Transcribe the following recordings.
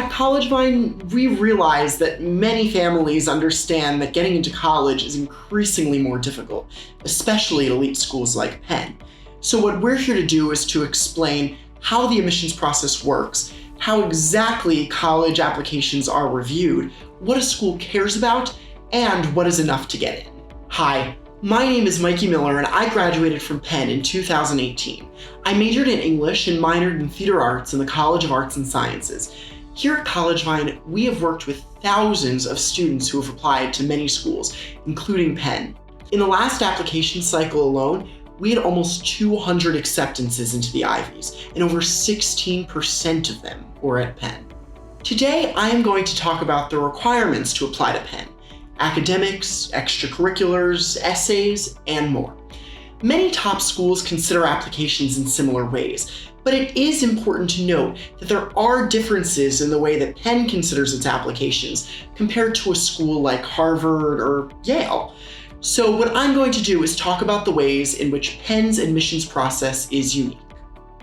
At College Vine, we realize that many families understand that getting into college is increasingly more difficult, especially at elite schools like Penn. So what we're here to do is to explain how the admissions process works, how exactly college applications are reviewed, what a school cares about, and what is enough to get in. Hi, my name is Mikey Miller and I graduated from Penn in 2018. I majored in English and minored in theater arts in the College of Arts and Sciences. Here at College Vine, we have worked with thousands of students who have applied to many schools, including Penn. In the last application cycle alone, we had almost 200 acceptances into the Ivies, and over 16% of them were at Penn. Today, I am going to talk about the requirements to apply to Penn: academics, extracurriculars, essays, and more. Many top schools consider applications in similar ways, but it is important to note that there are differences in the way that Penn considers its applications compared to a school like Harvard or Yale. So what I'm going to do is talk about the ways in which Penn's admissions process is unique.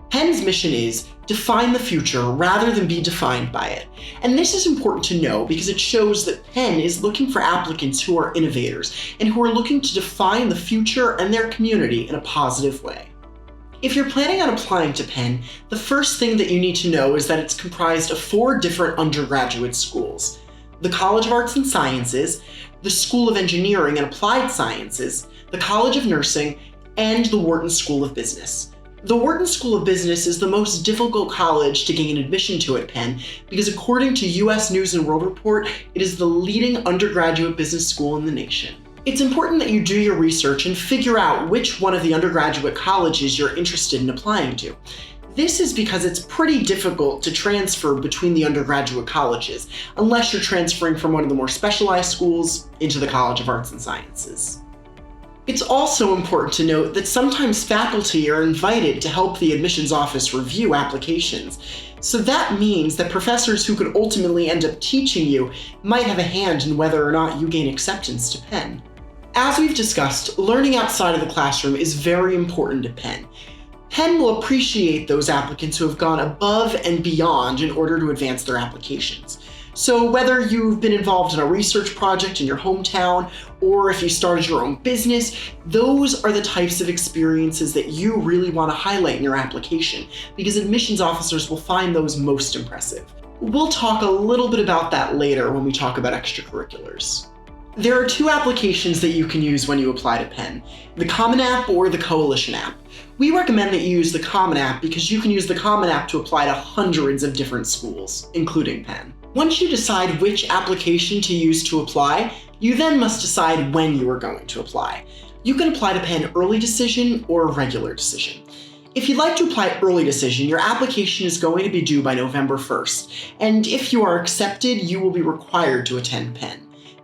Penn's mission is define the future rather than be defined by it. And this is important to know because it shows that Penn is looking for applicants who are innovators and who are looking to define the future and their community in a positive way. If you're planning on applying to Penn, the first thing that you need to know is that it's comprised of 4 different undergraduate schools: the College of Arts and Sciences, the School of Engineering and Applied Sciences, the College of Nursing, and the Wharton School of Business. The Wharton School of Business is the most difficult college to gain admission to at Penn because according to US News and World Report, it is the leading undergraduate business school in the nation. It's important that you do your research and figure out which one of the undergraduate colleges you're interested in applying to. This is because it's pretty difficult to transfer between the undergraduate colleges, unless you're transferring from one of the more specialized schools into the College of Arts and Sciences. It's also important to note that sometimes faculty are invited to help the admissions office review applications. So that means that professors who could ultimately end up teaching you might have a hand in whether or not you gain acceptance to Penn. As we've discussed, learning outside of the classroom is very important to Penn. Penn will appreciate those applicants who have gone above and beyond in order to advance their applications. So whether you've been involved in a research project in your hometown, or if you started your own business, those are the types of experiences that you really want to highlight in your application, because admissions officers will find those most impressive. We'll talk a little bit about that later when we talk about extracurriculars. There are 2 applications that you can use when you apply to Penn: the Common App or the Coalition App. We recommend that you use the Common App because you can use the Common App to apply to hundreds of different schools, including Penn. Once you decide which application to use to apply, you then must decide when you are going to apply. You can apply to Penn Early Decision or Regular Decision. If you'd like to apply Early Decision, your application is going to be due by November 1st, and if you are accepted, you will be required to attend Penn.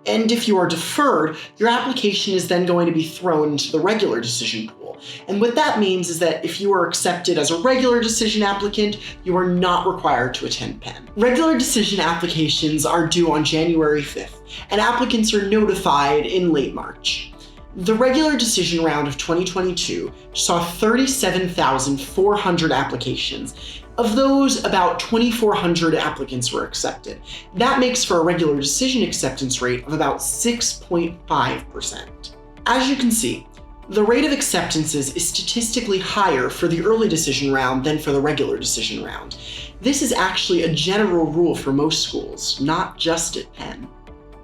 And if you are deferred, your application is then going to be thrown into the Regular Decision pool. And what that means is that if you are accepted as a Regular Decision applicant, you are not required to attend Penn. Regular Decision applications are due on January 5th, and applicants are notified in late March. The Regular Decision round of 2022 saw 37,400 applications. Of those, about 2,400 applicants were accepted. That makes for a Regular Decision acceptance rate of about 6.5%. As you can see, the rate of acceptances is statistically higher for the Early Decision round than for the Regular Decision round. This is actually a general rule for most schools, not just at Penn.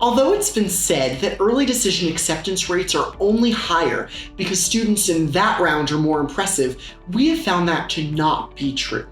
Although it's been said that Early Decision acceptance rates are only higher because students in that round are more impressive, we have found that to not be true.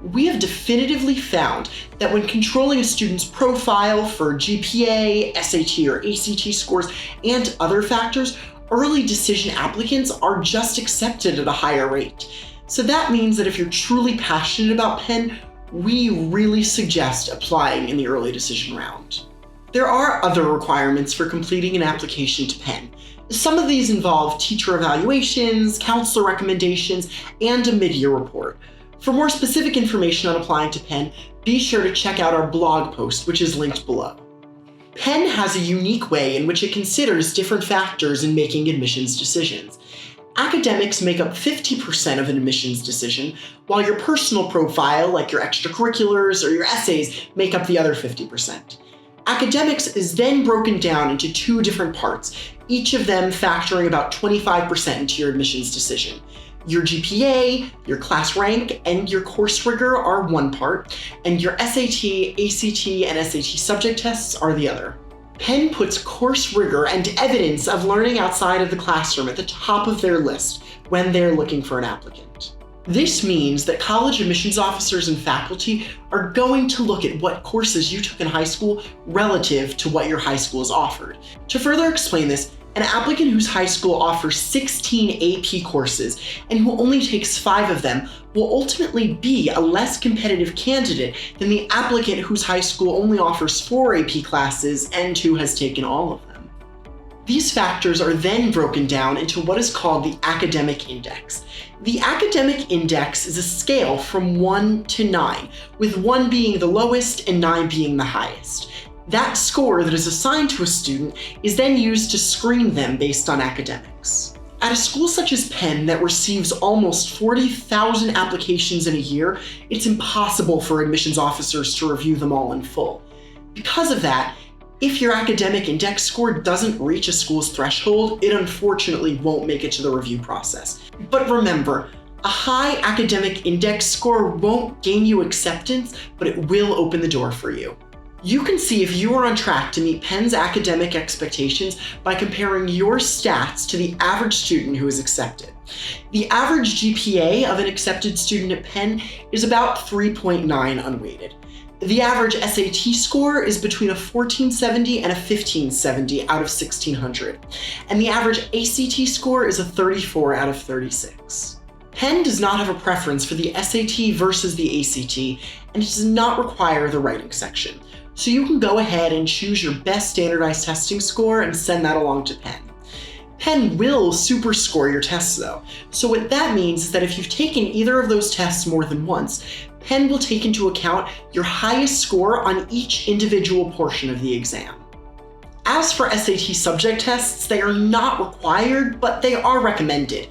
We have definitively found that when controlling a student's profile for GPA, SAT or ACT scores, and other factors, Early Decision applicants are just accepted at a higher rate. So that means that if you're truly passionate about Penn, we really suggest applying in the Early Decision round. There are other requirements for completing an application to Penn. Some of these involve teacher evaluations, counselor recommendations, and a mid-year report. For more specific information on applying to Penn, be sure to check out our blog post, which is linked below. Penn has a unique way in which it considers different factors in making admissions decisions. Academics make up 50% of an admissions decision, while your personal profile, like your extracurriculars or your essays, make up the other 50%. Academics is then broken down into two different parts, each of them factoring about 25% into your admissions decision. Your GPA, your class rank, and your course rigor are one part, and your SAT, ACT, and SAT subject tests are the other. Penn puts course rigor and evidence of learning outside of the classroom at the top of their list when they're looking for an applicant. This means that college admissions officers and faculty are going to look at what courses you took in high school relative to what your high school has offered. To further explain this, an applicant whose high school offers 16 AP courses and who only takes 5 of them will ultimately be a less competitive candidate than the applicant whose high school only offers 4 AP classes and who has taken all of them. These factors are then broken down into what is called the academic index. The academic index is a scale from 1 to 9, with 1 being the lowest and 9 being the highest. That score that is assigned to a student is then used to screen them based on academics. At a school such as Penn that receives almost 40,000 applications in a year, it's impossible for admissions officers to review them all in full. Because of that, if your academic index score doesn't reach a school's threshold, it unfortunately won't make it to the review process. But remember, a high academic index score won't gain you acceptance, but it will open the door for you. You can see if you are on track to meet Penn's academic expectations by comparing your stats to the average student who is accepted. The average GPA of an accepted student at Penn is about 3.9 unweighted. The average SAT score is between a 1470 and a 1570 out of 1600, and the average ACT score is a 34 out of 36. Penn does not have a preference for the SAT versus the ACT, and it does not require the writing section. So you can go ahead and choose your best standardized testing score and send that along to Penn. Penn will superscore your tests though. So what that means is that if you've taken either of those tests more than once, Penn will take into account your highest score on each individual portion of the exam. As for SAT subject tests, they are not required, but they are recommended.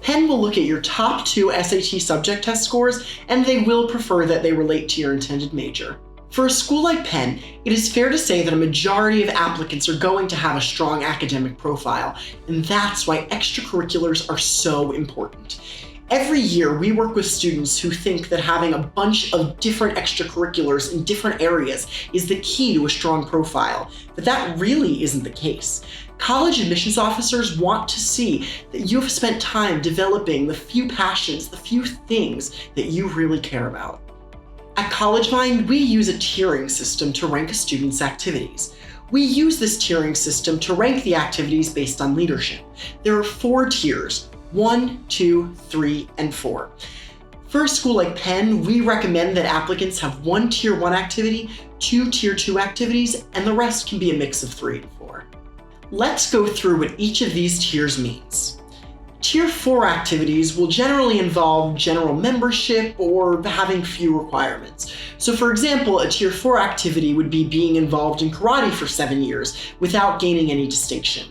Penn will look at your top 2 SAT subject test scores, and they will prefer that they relate to your intended major. For a school like Penn, it is fair to say that a majority of applicants are going to have a strong academic profile, and that's why extracurriculars are so important. Every year, we work with students who think that having a bunch of different extracurriculars in different areas is the key to a strong profile, but that really isn't the case. College admissions officers want to see that you have spent time developing the few passions, the few things that you really care about. At CollegeMind, we use a tiering system to rank a student's activities. We use this tiering system to rank the activities based on leadership. There are 4 tiers, 1, 2, 3, and 4. For a school like Penn, we recommend that applicants have 1 Tier 1 activity, 2 Tier 2 activities, and the rest can be a mix of 3 and 4. Let's go through what each of these tiers means. Tier 4 activities will generally involve general membership or having few requirements. So for example, a Tier 4 activity would be being involved in karate for 7 years without gaining any distinction.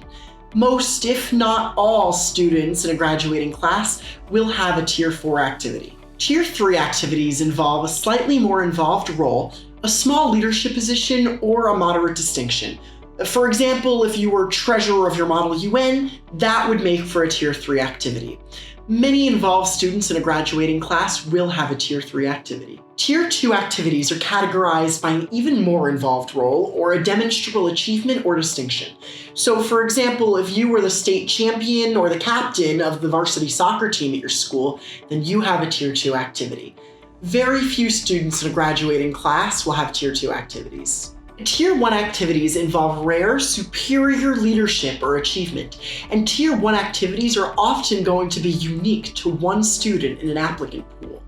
Most, if not all, students in a graduating class will have a Tier 4 activity. Tier 3 activities involve a slightly more involved role, a small leadership position, or a moderate distinction. For example, if you were treasurer of your Model UN, that would make for a Tier 3 activity. Many involved students in a graduating class will have a Tier 3 activity. Tier 2 activities are categorized by an even more involved role or a demonstrable achievement or distinction. So for example, if you were the state champion or the captain of the varsity soccer team at your school, then you have a Tier 2 activity. Very few students in a graduating class will have Tier 2 activities. Tier 1 activities involve rare, superior leadership or achievement, and Tier 1 activities are often going to be unique to one student in an applicant pool.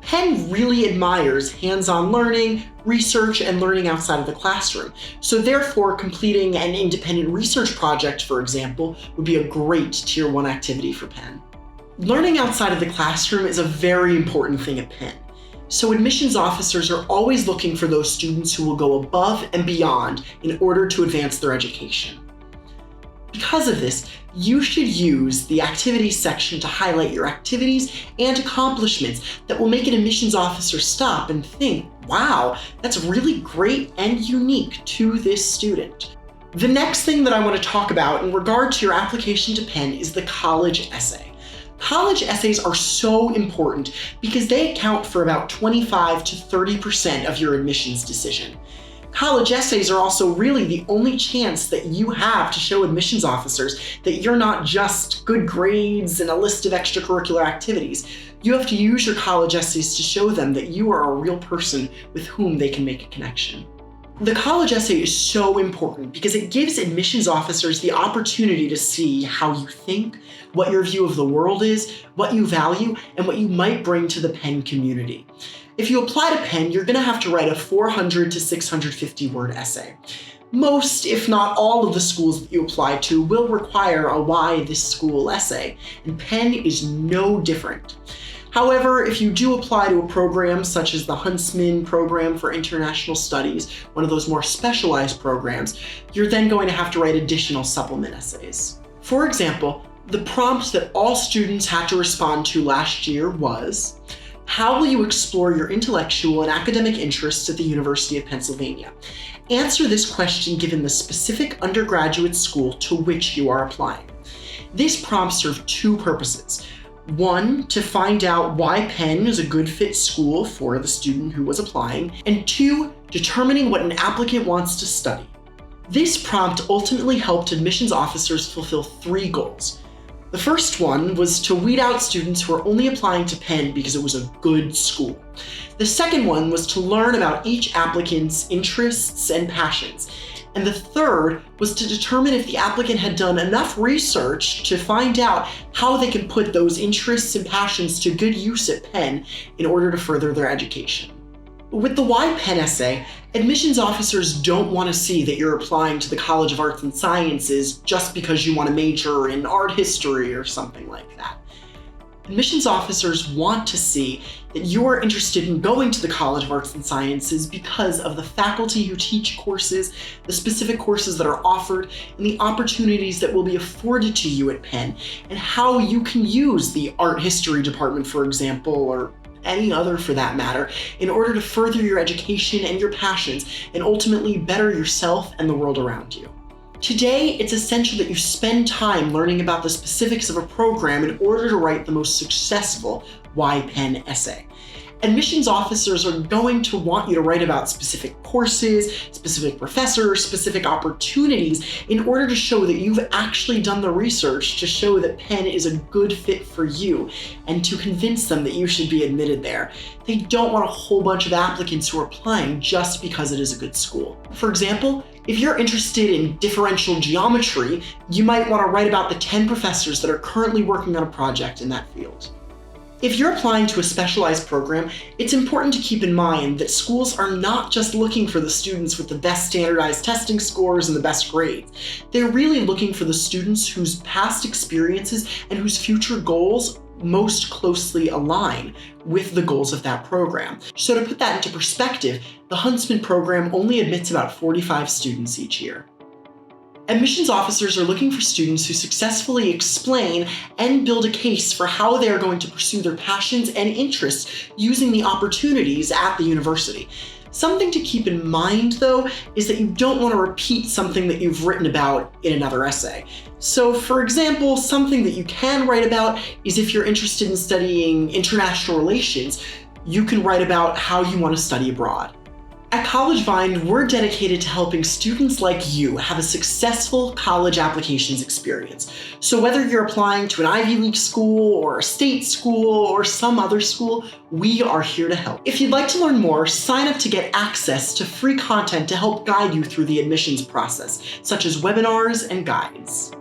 Penn really admires hands-on learning, research, and learning outside of the classroom, so therefore completing an independent research project, for example, would be a great Tier 1 activity for Penn. Learning outside of the classroom is a very important thing at Penn. So admissions officers are always looking for those students who will go above and beyond in order to advance their education. Because of this, you should use the activities section to highlight your activities and accomplishments that will make an admissions officer stop and think, wow, that's really great and unique to this student. The next thing that I want to talk about in regard to your application to Penn is the college essay. College essays are so important because they account for about 25 to 30% of your admissions decision. College essays are also really the only chance that you have to show admissions officers that you're not just good grades and a list of extracurricular activities. You have to use your college essays to show them that you are a real person with whom they can make a connection. The college essay is so important because it gives admissions officers the opportunity to see how you think, what your view of the world is, what you value, and what you might bring to the Penn community. If you apply to Penn, you're going to have to write a 400 to 650 word essay. Most, if not all, of the schools that you apply to will require a why this school essay, and Penn is no different. However, if you do apply to a program such as the Huntsman Program for International Studies, one of those more specialized programs, you're then going to have to write additional supplement essays. For example, the prompt that all students had to respond to last year was, how will you explore your intellectual and academic interests at the University of Pennsylvania? Answer this question given the specific undergraduate school to which you are applying. This prompt served two purposes. One, to find out why Penn is a good fit school for the student who was applying, and two, determining what an applicant wants to study. This prompt ultimately helped admissions officers fulfill three goals. The first one was to weed out students who are only applying to Penn because it was a good school. The second one was to learn about each applicant's interests and passions. And the third was to determine if the applicant had done enough research to find out how they can put those interests and passions to good use at Penn in order to further their education. With the Why Penn essay, admissions officers don't want to see that you're applying to the College of Arts and Sciences just because you want to major in art history or something like that. Admissions officers want to see that you are interested in going to the College of Arts and Sciences because of the faculty who teach courses, the specific courses that are offered, and the opportunities that will be afforded to you at Penn, and how you can use the art history department, for example, or any other for that matter, in order to further your education and your passions, and ultimately better yourself and the world around you. Today, it's essential that you spend time learning about the specifics of a program in order to write the most successful Why Penn essay. Admissions officers are going to want you to write about specific courses, specific professors, specific opportunities in order to show that you've actually done the research to show that Penn is a good fit for you and to convince them that you should be admitted there. They don't want a whole bunch of applicants who are applying just because it is a good school. For example, if you're interested in differential geometry, you might want to write about the 10 professors that are currently working on a project in that field. If you're applying to a specialized program, it's important to keep in mind that schools are not just looking for the students with the best standardized testing scores and the best grades. They're really looking for the students whose past experiences and whose future goals most closely align with the goals of that program. So to put that into perspective, the Huntsman program only admits about 45 students each year. Admissions officers are looking for students who successfully explain and build a case for how they are going to pursue their passions and interests using the opportunities at the university. Something to keep in mind, though, is that you don't want to repeat something that you've written about in another essay. So, for example, something that you can write about is if you're interested in studying international relations, you can write about how you want to study abroad. At College Vine, we're dedicated to helping students like you have a successful college applications experience. So whether you're applying to an Ivy League school or a state school or some other school, we are here to help. If you'd like to learn more, sign up to get access to free content to help guide you through the admissions process, such as webinars and guides.